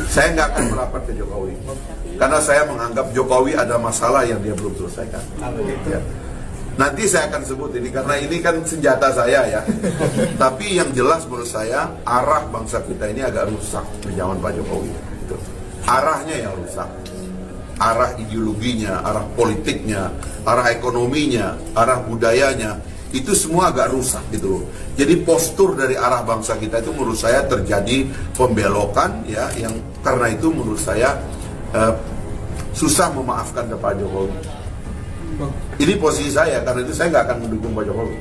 Saya nggak akan merapat ke Jokowi karena saya menganggap Jokowi ada masalah yang dia belum selesaikan. Ya. Nanti saya akan sebut ini karena ini kan senjata saya ya. Tapi yang jelas menurut saya arah bangsa kita ini agak rusak di zaman Pak Jokowi. Gitu. Arahnya yang rusak. Arah ideologinya, arah politiknya, arah ekonominya, arah budayanya, itu semua agak rusak gitu loh. Jadi postur dari arah bangsa kita itu menurut saya terjadi pembelokan ya, yang karena itu menurut saya susah memaafkan ke Pak Jokowi. Ini posisi saya, karena itu saya nggak akan mendukung Pak Jokowi.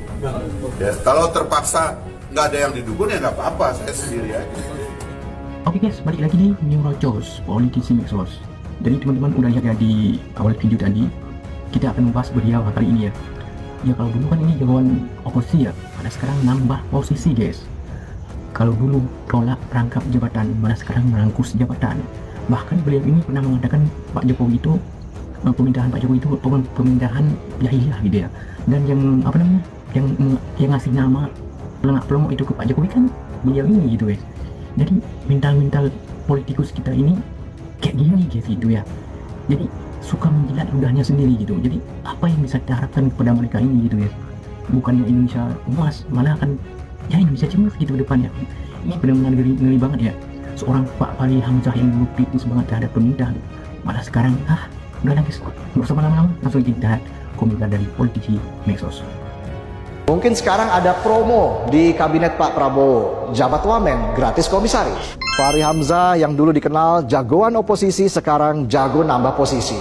Ya, kalau terpaksa nggak ada yang didukung ya nggak apa-apa, saya sendiri aja. Oke guys, balik lagi di Neurocos Politisi Mixos. Jadi teman-teman udah lihat ya di awal video tadi, kita akan membahas beliau kali ini ya. Ya kalau dulu kan ini jagoan oposisi ya, pada sekarang nambah posisi guys. Kalau dulu tolak rangkap jabatan, pada sekarang merangkus jabatan. Bahkan beliau ini pernah mengatakan Pak Jokowi itu, pemerintahan Pak Jokowi itu pemerintahan jahiliyah gitu ya. Dan yang apa namanya, yang ngasih nama pelengak-pelengok itu ke Pak Jokowi kan beliau ini gitu guys. Jadi mental politikus kita ini kayak gini guys gitu ya. Jadi suka menjilat ludahnya sendiri gitu. Jadi apa yang bisa kita harapkan kepada mereka ini gitu guys. Bukannya Indonesia emas, malah akan ya Indonesia cemas gitu depannya. Ini benar-benar ngeri banget ya. Seorang Pak Fahri Hamzah yang dulu kritis banget terhadap pemerintah, malah sekarang udah lagi nggak usah lama-lama, langsung kita komentar dari Politisi Mixos. Mungkin sekarang ada promo di kabinet Pak Prabowo, jabat wamen gratis komisaris. Fahri Hamzah yang dulu dikenal jagoan oposisi sekarang jago nambah posisi.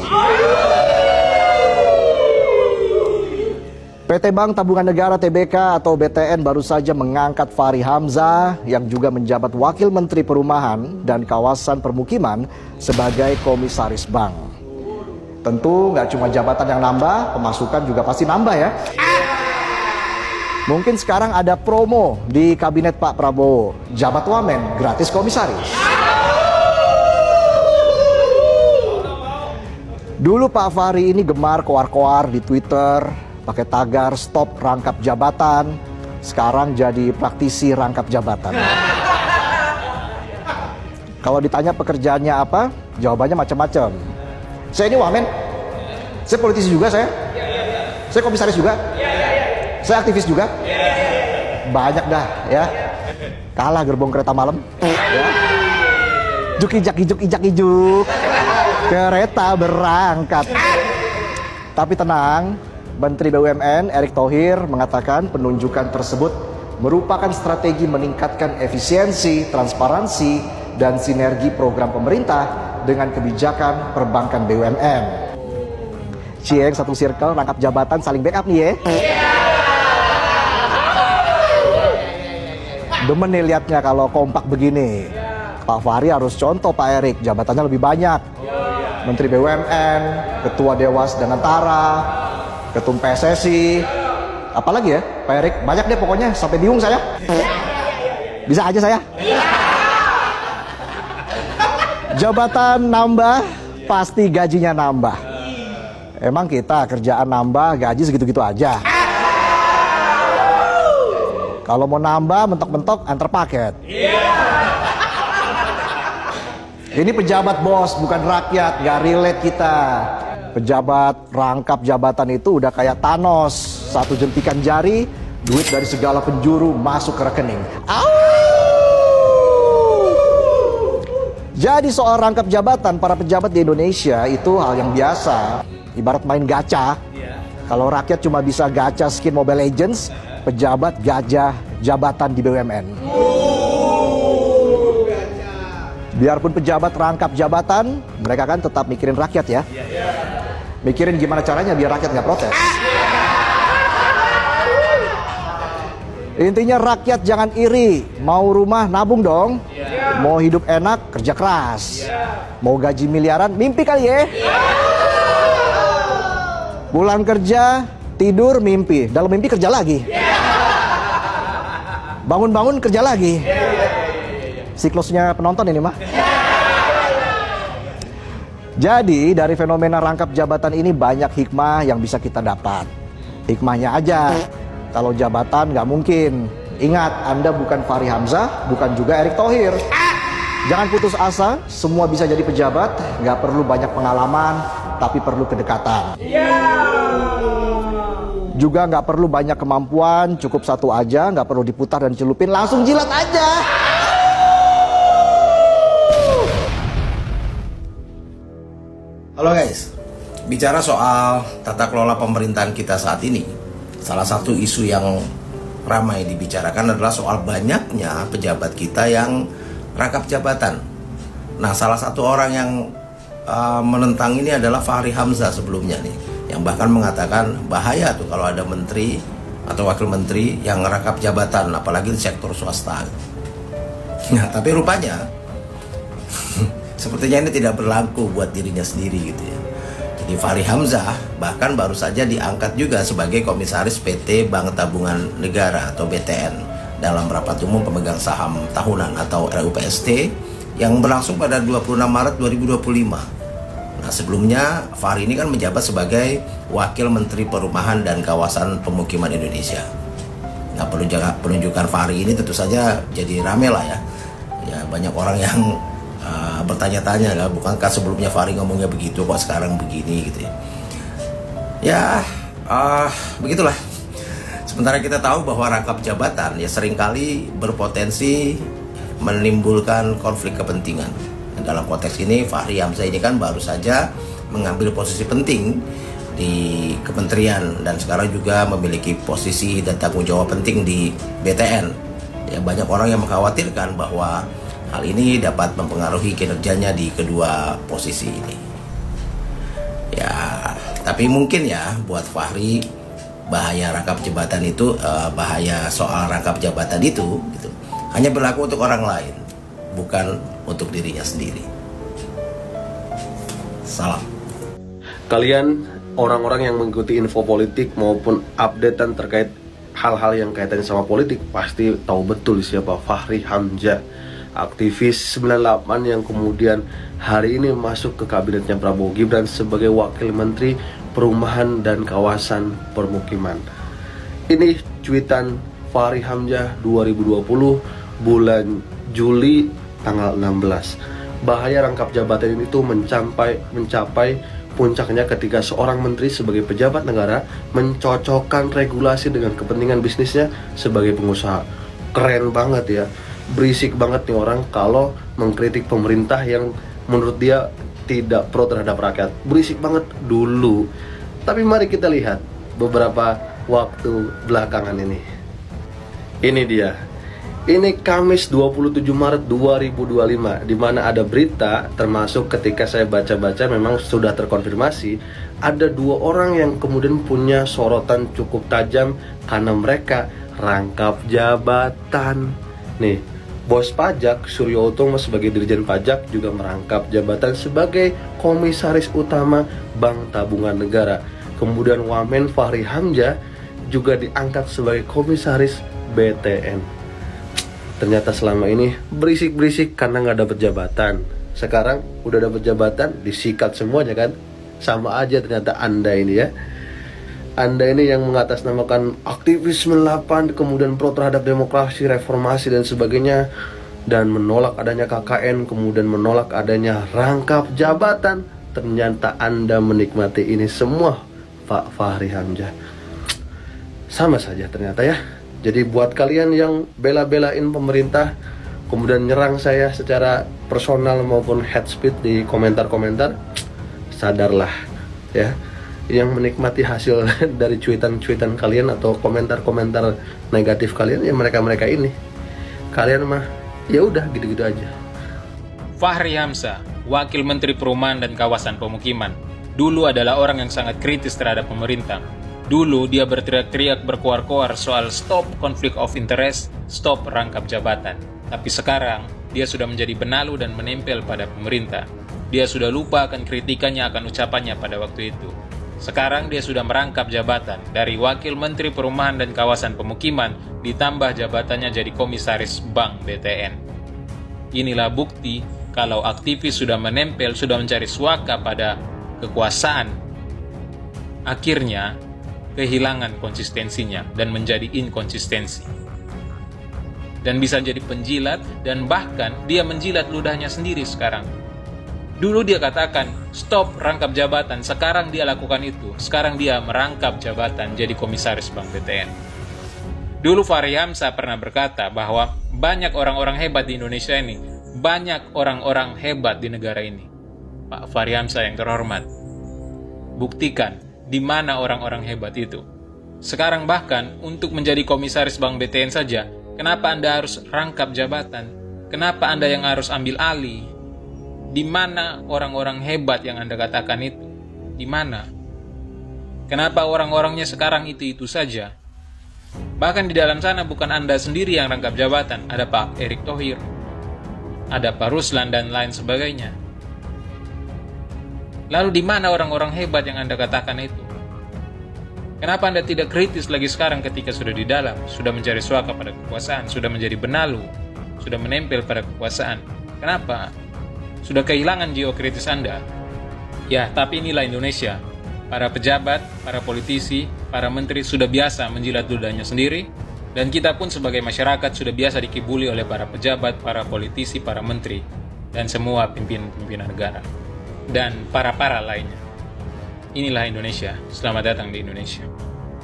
PT Bank Tabungan Negara TBK atau BTN baru saja mengangkat Fahri Hamzah yang juga menjabat Wakil Menteri Perumahan dan Kawasan Permukiman sebagai komisaris bank. Tentu nggak cuma jabatan yang nambah, pemasukan juga pasti nambah ya. Mungkin sekarang ada promo di kabinet Pak Prabowo, jabat wamen gratis komisaris. Dulu Pak Fahri ini gemar koar-koar di Twitter, pakai tagar stop rangkap jabatan. Sekarang jadi praktisi rangkap jabatan. Kalau ditanya pekerjaannya apa, jawabannya macam-macam. Saya ini wamen, saya politisi juga saya komisaris juga. Saya aktivis juga. Banyak dah ya. Kalah gerbong kereta malam ya. Juk ijuk. Kereta berangkat. Tapi tenang, Menteri BUMN Erick Thohir mengatakan penunjukan tersebut merupakan strategi meningkatkan efisiensi, transparansi, dan sinergi program pemerintah dengan kebijakan perbankan BUMN. Cieng satu circle rangkap jabatan saling backup nih ya. Demen nih liatnya kalau kompak begini. Pak Fahri harus contoh Pak Erick, jabatannya lebih banyak. Menteri BUMN, Ketua Dewas dan Antara, Ketum PSSI, apalagi ya Pak Erick, banyak deh pokoknya sampai bingung saya. Bisa aja saya. Jabatan nambah, pasti gajinya nambah. Emang kita kerjaan nambah, gaji segitu-gitu aja. Kalau mau nambah, mentok-mentok antar paket. Ini pejabat bos, bukan rakyat, gak relate kita. Pejabat rangkap jabatan itu udah kayak Thanos. Satu jentikan jari, duit dari segala penjuru masuk ke rekening. Jadi soal rangkap jabatan, para pejabat di Indonesia itu hal yang biasa. Ibarat main gacha. Kalau rakyat cuma bisa gacha skin Mobile Legends, pejabat gajah jabatan di BUMN. Biarpun pejabat rangkap jabatan, mereka kan tetap mikirin rakyat ya. Mikirin gimana caranya biar rakyat nggak protes. Intinya rakyat jangan iri. Mau rumah nabung dong. Mau hidup enak kerja keras. Mau gaji miliaran mimpi kali ya. Pulang kerja tidur mimpi. Dalam mimpi kerja lagi. Bangun-bangun kerja lagi. Siklusnya penonton ini mah. Jadi dari fenomena rangkap jabatan ini banyak hikmah yang bisa kita dapat. Hikmahnya aja, kalau jabatan nggak mungkin. Ingat, Anda bukan Fahri Hamzah, bukan juga Erick Thohir. Jangan putus asa, semua bisa jadi pejabat, nggak perlu banyak pengalaman, tapi perlu kedekatan. Juga nggak perlu banyak kemampuan, cukup satu aja, nggak perlu diputar dan celupin, langsung jilat aja. Halo guys, bicara soal tata kelola pemerintahan kita saat ini, salah satu isu yang ramai dibicarakan adalah soal banyaknya pejabat kita yang rangkap jabatan. Nah, salah satu orang yang menentang ini adalah Fahri Hamzah sebelumnya nih, yang bahkan mengatakan bahaya tuh kalau ada menteri atau wakil menteri yang rangkap jabatan, apalagi di sektor swasta. Nah, tapi rupanya sepertinya ini tidak berlaku buat dirinya sendiri gitu ya. Jadi Fahri Hamzah bahkan baru saja diangkat juga sebagai komisaris PT Bank Tabungan Negara atau BTN dalam rapat umum pemegang saham tahunan atau RUPST yang berlangsung pada 26 Maret 2025. Nah, sebelumnya Fahri ini kan menjabat sebagai Wakil Menteri Perumahan dan Kawasan Pemukiman Indonesia. Nah, penunjukan Fahri ini tentu saja jadi rame lah ya. Ya, banyak orang yang bertanya-tanya lah, bukankah sebelumnya Fahri ngomongnya begitu, kok sekarang begini gitu ya. Ya, begitulah. Sementara kita tahu bahwa rangkap jabatan ya seringkali berpotensi menimbulkan konflik kepentingan. Dan dalam konteks ini Fahri Hamzah ini kan baru saja mengambil posisi penting di kementerian dan sekarang juga memiliki posisi dan tanggung jawab penting di BTN. Ya, banyak orang yang mengkhawatirkan bahwa hal ini dapat mempengaruhi kinerjanya di kedua posisi ini. Ya, tapi mungkin ya buat Fahri bahaya rangkap jabatan itu, bahaya soal rangkap jabatan itu gitu, hanya berlaku untuk orang lain, bukan untuk dirinya sendiri. Salam. Kalian orang-orang yang mengikuti info politik maupun updatean terkait hal-hal yang kaitannya sama politik pasti tahu betul siapa Fahri Hamzah, aktivis 98 yang kemudian hari ini masuk ke kabinetnya Prabowo Gibran sebagai Wakil Menteri Perumahan dan Kawasan Permukiman. Ini cuitan Fahri Hamzah 2020 bulan Juli tanggal 16. Bahaya rangkap jabatan ini tuh mencapai puncaknya ketika seorang menteri sebagai pejabat negara mencocokkan regulasi dengan kepentingan bisnisnya sebagai pengusaha. Keren banget ya. Berisik banget nih orang kalau mengkritik pemerintah yang menurut dia tidak pro terhadap rakyat. Berisik banget dulu. Tapi mari kita lihat beberapa waktu belakangan ini. Ini dia. Ini Kamis 27 Maret 2025, di mana ada berita, termasuk ketika saya baca-baca memang sudah terkonfirmasi ada 2 orang yang kemudian punya sorotan cukup tajam karena mereka rangkap jabatan. Nih, Bos pajak Suryo Utomo sebagai Dirjen Pajak juga merangkap jabatan sebagai Komisaris Utama Bank Tabungan Negara. Kemudian Wamen Fahri Hamzah juga diangkat sebagai Komisaris BTN. Ternyata selama ini berisik-berisik karena nggak dapat jabatan. Sekarang udah dapat jabatan, disikat semuanya kan? Sama aja ternyata Anda ini ya. Anda ini yang mengatasnamakan aktivis 98, kemudian pro terhadap demokrasi, reformasi dan sebagainya, dan menolak adanya KKN, kemudian menolak adanya rangkap jabatan. Ternyata Anda menikmati ini semua, Pak Fahri Hamzah. Sama saja ternyata ya. Jadi buat kalian yang bela-belain pemerintah, kemudian nyerang saya secara personal maupun head speed di komentar-komentar, sadarlah ya. Yang menikmati hasil dari cuitan-cuitan kalian atau komentar-komentar negatif kalian ya mereka-mereka ini. Kalian mah ya udah gitu-gitu aja. Fahri Hamzah, Wakil Menteri Perumahan dan Kawasan Pemukiman, dulu adalah orang yang sangat kritis terhadap pemerintah. Dulu dia berteriak-teriak berkoar-koar soal stop konflik of interest, stop rangkap jabatan. Tapi sekarang dia sudah menjadi benalu dan menempel pada pemerintah. Dia sudah lupa akan kritikannya akan ucapannya pada waktu itu. Sekarang dia sudah merangkap jabatan dari Wakil Menteri Perumahan dan Kawasan Pemukiman ditambah jabatannya jadi Komisaris Bank BTN. Inilah bukti kalau aktivis sudah menempel, sudah mencari suaka pada kekuasaan, akhirnya kehilangan konsistensinya dan menjadi inkonsistensi. dan bisa jadi penjilat, dan bahkan dia menjilat ludahnya sendiri sekarang. Dulu dia katakan, stop rangkap jabatan, sekarang dia lakukan itu. Sekarang dia merangkap jabatan jadi komisaris Bank BTN. Dulu Fahri Hamzah pernah berkata bahwa banyak orang-orang hebat di Indonesia ini, banyak orang-orang hebat di negara ini. Pak Fahri Hamzah yang terhormat, buktikan di mana orang-orang hebat itu. Sekarang bahkan untuk menjadi komisaris Bank BTN saja, kenapa Anda harus rangkap jabatan? Kenapa Anda yang harus ambil alih? Di mana orang-orang hebat yang Anda katakan itu? Di mana? Kenapa orang-orangnya sekarang itu saja? Bahkan di dalam sana bukan Anda sendiri yang rangkap jabatan, ada Pak Erick Thohir, ada Pak Ruslan dan lain sebagainya. Lalu di mana orang-orang hebat yang Anda katakan itu? Kenapa Anda tidak kritis lagi sekarang ketika sudah di dalam, sudah mencari suaka pada kekuasaan, sudah menjadi benalu, sudah menempel pada kekuasaan? Kenapa? Sudah kehilangan jiwa kritis Anda. Ya, tapi inilah Indonesia. Para pejabat, para politisi, para menteri sudah biasa menjilat ludahnya sendiri, dan kita pun sebagai masyarakat sudah biasa dikibuli oleh para pejabat, para politisi, para menteri, dan semua pimpinan negara, dan para lainnya. Inilah Indonesia. Selamat datang di Indonesia.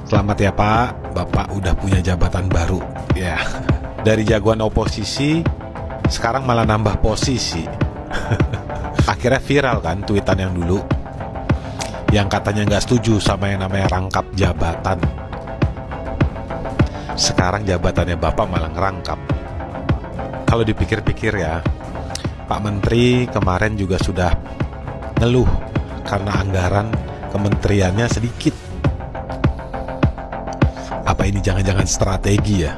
Selamat ya Pak, Bapak udah punya jabatan baru. Ya, dari jagoan oposisi, sekarang malah nambah posisi. Akhirnya viral kan tweetan yang dulu, yang katanya nggak setuju sama yang namanya rangkap jabatan. Sekarang jabatannya Bapak malah ngerangkap. Kalau dipikir-pikir ya, Pak Menteri kemarin juga sudah ngeluh karena anggaran kementeriannya sedikit. Apa ini jangan-jangan strategi ya?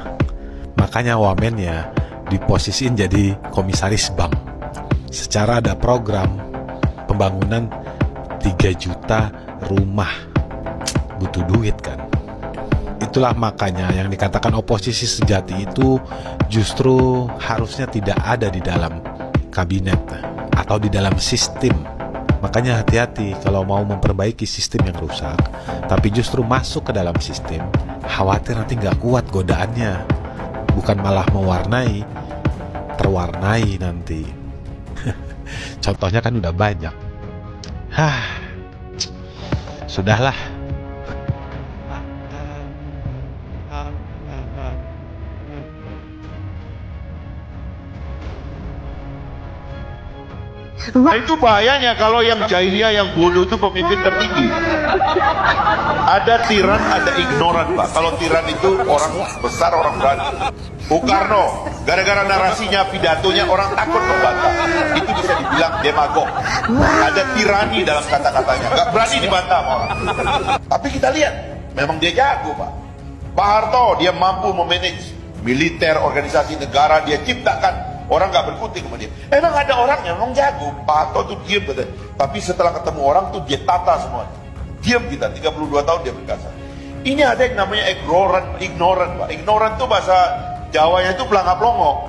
Makanya wamennya diposisiin jadi komisaris bank. Secara ada program pembangunan 3 juta rumah. Butuh duit kan. Itulah makanya yang dikatakan oposisi sejati itu justru harusnya tidak ada di dalam kabinet atau di dalam sistem. Makanya hati-hati kalau mau memperbaiki sistem yang rusak, tapi justru masuk ke dalam sistem, khawatir nanti nggak kuat godaannya. Bukan malah mewarnai, terwarnai nanti. Contohnya kan udah banyak. Sudahlah. Nah itu bahayanya kalau yang jahiliyah, yang bodoh itu pemimpin tertinggi. Ada tiran, ada ignoran Pak. Kalau tiran itu orang besar, orang berani. Bung Karno, gara-gara narasinya, pidatonya orang takut membantah. Itu bisa dibilang demagog. Ada tirani dalam kata-katanya, gak berani dibantah sama orang. Tapi kita lihat, memang dia jago Pak. Pak Harto, dia mampu memanage militer, organisasi negara, dia ciptakan. Orang gak berkutik sama dia. Emang ada orang yang memang jago. Pak Harto tuh diam katanya. Tapi setelah ketemu orang tuh dia tata semuanya. Diam kita, 32 tahun dia berkuasa. Ini ada yang namanya ignoran Pak. Ignoran tuh bahasa Jawanya itu pelangap longo.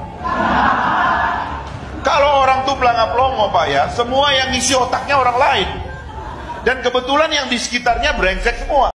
Kalau orang tuh pelangap longo Pak ya, semua yang ngisi otaknya orang lain. Dan kebetulan yang di sekitarnya brengsek semua.